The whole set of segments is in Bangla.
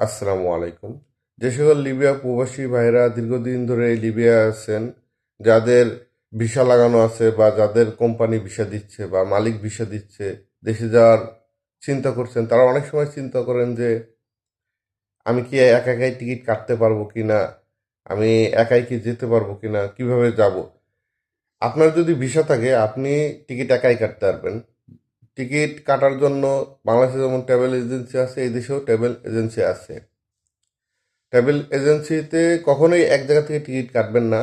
আসসালামু আলাইকুম। যে সকল লিবিয়া প্রবাসী ভাইরা দীর্ঘদিন ধরে লিবিয়া আছেন, যাদের ভিসা লাগানো আছে বা যাদের কোম্পানি ভিসা দিচ্ছে বা মালিক ভিসা দিচ্ছে, দেশে যাওয়ার চিন্তা করছেন, তারা অনেক সময় চিন্তা করেন যে আমি কি একা একাই টিকিট কাটতে পারবো কিনা, আমি একাই কি যেতে পারবো কিনা, কিভাবে যাব। আপনার যদি ভিসা থাকে আপনি টিকিট একাই কাটতে পারবেন। টিকিট কাটার জন্য বাংলাদেশে যেমন ট্রাভেল এজেন্সি আছে, এই দেশেও ট্রাভেল এজেন্সি আছে। ট্রাভেল এজেন্সিতে কখনোই এক জায়গা থেকে টিকিট কাটবেন না।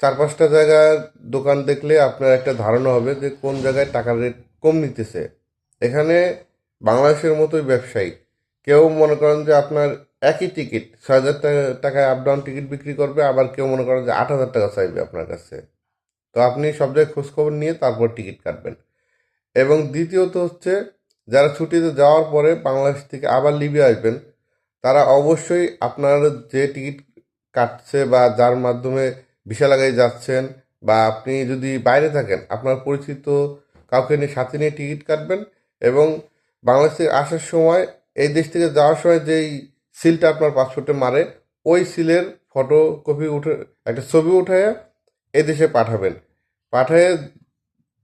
চার পাঁচটা জায়গার দোকান দেখলে আপনার একটা ধারণা হবে যে কোন জায়গায় টাকার রেট কম নিতেছে। এখানে বাংলাদেশের মতোই ব্যবসায়ী, কেউ মনে করেন যে আপনার একই টিকিট 6,000 টাকায় আপ ডাউন টিকিট বিক্রি করবে, আবার কেউ মনে করেন যে 8,000 টাকা চাইবে আপনার কাছে। তো আপনি সব জায়গায় খোঁজখবর নিয়ে তারপর টিকিট কাটবেন। এবং দ্বিতীয়ত হচ্ছে, যারা ছুটিতে যাওয়ার পরে বাংলাদেশ থেকে আবার লিবিয়া আসবেন, তারা অবশ্যই আপনার যে টিকিট কাটছে বা যার মাধ্যমে ভিসা লাগাই যাচ্ছেন, বা আপনি যদি বাইরে থাকেন আপনার পরিচিত কাউকে নিয়ে সাথে নিয়ে টিকিট কাটবেন। এবং বাংলাদেশে আসার সময়, এই দেশ থেকে যাওয়ার সময় যেই সিলটা আপনার পাসপোর্টে মারে, ওই সিলের ফটোকপি উঠে একটা ছবি উঠায় এই দেশে পাঠাবেন। পাঠায়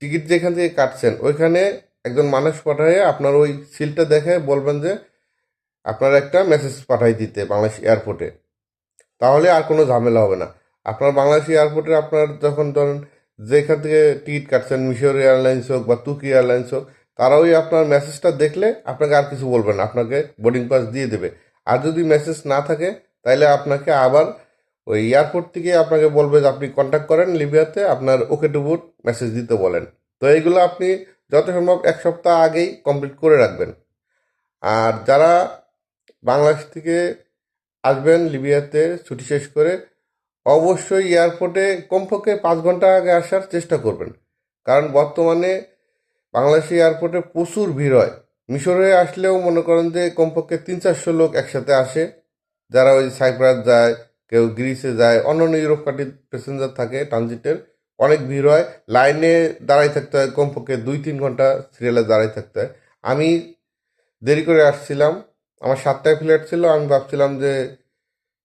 টিকিট যেখান থেকে কাটছেন ওইখানে একজন মানুষ পাঠায় আপনার ওই সিলটা দেখে বলবেন যে আপনার একটা মেসেজ পাঠাই দিতে বাংলাদেশ এয়ারপোর্টে। তাহলে আর কোনো ঝামেলা হবে না। আপনার বাংলাদেশ এয়ারপোর্টে আপনার যখন ধরেন যেখান থেকে টিকিট কাটছেন, মিশর এয়ারলাইন্স হোক বা তুর্কি এয়ারলাইন্স হোক, তারা ওই আপনার মেসেজটা দেখলে আপনাকে আর কিছু বলবেন না, আপনাকে বোর্ডিং পাস দিয়ে দেবে। আর যদি মেসেজ না থাকে তাহলে আপনাকে আবার ওই এয়ারপোর্ট থেকে আপনাকে বলবে যে আপনি কন্ট্যাক্ট করেন লিবিয়াতে, আপনার ওকে টু বুট মেসেজ দিতে বলেন। তো এইগুলো আপনি যত সম্ভব এক সপ্তাহ আগেই কমপ্লিট করে রাখবেন। আর যারা বাংলাদেশ থেকে আসবেন লিবিয়াতে ছুটি শেষ করে, অবশ্যই এয়ারপোর্টে কমপক্ষে 5 ঘন্টা আগে আসার চেষ্টা করবেন। কারণ বর্তমানে বাংলাদেশি এয়ারপোর্টে প্রচুর ভিড় হয়। মিশরে আসলেও মনে করেন যে কমপক্ষে 300-400 লোক একসাথে আসে, যারা ওই সাইপ্রাস যায়, কেউ গ্রিসে যায়, অন্যান্য ইউরোপ কান্ট্রির প্যাসেঞ্জার থাকে ট্রানজিটের। অনেক ভিড় হয়, লাইনে দাঁড়াই থাকতে হয়, কমপক্ষে 2-3 ঘন্টা সিরিয়ালে দাঁড়াই থাকতে হয়। আমি দেরি করে আসছিলাম, আমার 7টায় ফ্লাইট ছিল, আমি ভাবছিলাম যে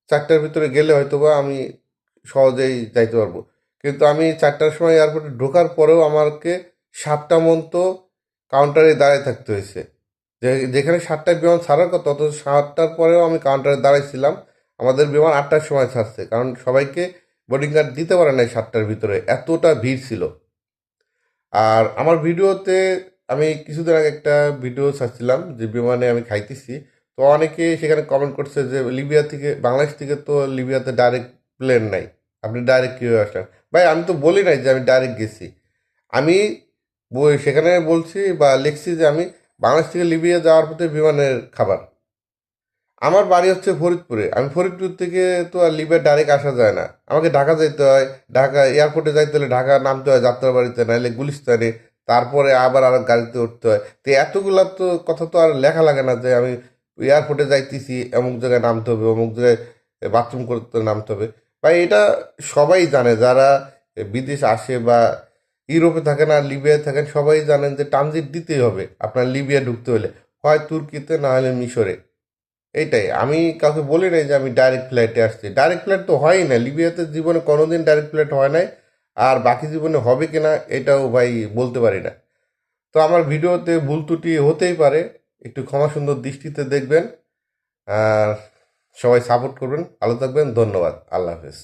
4টার ভিতরে গেলে হয়তোবা আমি সহজেই যাইতে পারবো। কিন্তু আমি 4টার সময় এয়ারপোর্টে ঢোকার পরেও আমাকে 7টা মতো কাউন্টারে দাঁড়ায় থাকতে হয়েছে। যেখানে 7টায় বিমান ছাড়ার কথা, অত 7টার পরেও আমি কাউন্টারে দাঁড়াইছিলাম। আমাদের বিমান 8টার সময় ছাড়ছে, কারণ সবাইকে বোর্ডিং কার্ড দিতে পারে নাই 7টার ভিতরে, এতটা ভিড় ছিল। আর আমার ভিডিওতে আমি কিছুদিন আগে একটা ভিডিও ছাড়ছিলাম যে বিমানে আমি খাইতেছি। তো অনেকে সেখানে কমেন্ট করছে যে লিবিয়া থেকে, বাংলাদেশ থেকে তো লিবিয়াতে ডাইরেক্ট প্লেন নাই, আপনি ডাইরেক্ট কীভাবে আসলেন? ভাই আমি তো বলি নাই যে আমি ডাইরেক্ট গেছি। আমি সেখানে বলছি বা লিখছি যে আমি বাংলাদেশ থেকে লিবিয়া যাওয়ার পথে বিমানের খাবার। আমার বাড়ি হচ্ছে ফরিদপুরে, আমি ফরিদপুর থেকে তো আর লিবিয়া ডাইরেক্ট আসা যায় না, আমাকে ঢাকা যাইতে হয়। ঢাকা এয়ারপোর্টে যাইতে হলে ঢাকা নামতে হয় যাত্রাবাড়িতে, নাহলে গুলিস্তানে, তারপরে আবার আর গাড়িতে উঠতে হয়। তো এতগুলা তো কথা তো আর লেখা লাগে না যে আমি এয়ারপোর্টে যাইতেছি, অমুক জায়গায় নামতে হবে, অমুক জায়গায় বাথরুম করতে নামতে হবে। ভাই এটা সবাই জানে, যারা বিদেশ আসে বা ইউরোপে থাকেন আর লিবিয়ায় থাকেন, সবাই জানেন যে ট্রানজিট দিতেই হবে আপনার লিবিয়া ঢুকতে হলে, হয় তুর্কিতে না হলে মিশরে। এইটাই, আমি কাউকে বলি নাই যে আমি ডাইরেক্ট ফ্লাইটে আসছি। ডাইরেক্ট ফ্লাইট তো হয়ই না লিবিয়াতে, জীবনে কোনোদিন ডাইরেক্ট ফ্লাইট হয় নাই। আর বাকি জীবনে হবে কিনা এটাও ভাই বলতে পারি না। তো আমার ভিডিওতে ভুল ত্রুটি হতেই পারে, একটু ক্ষমা সুন্দর দৃষ্টিতে দেখবেন। আর সবাই সাপোর্ট করবেন, ভালো থাকবেন, ধন্যবাদ, আল্লাহ হাফেজ।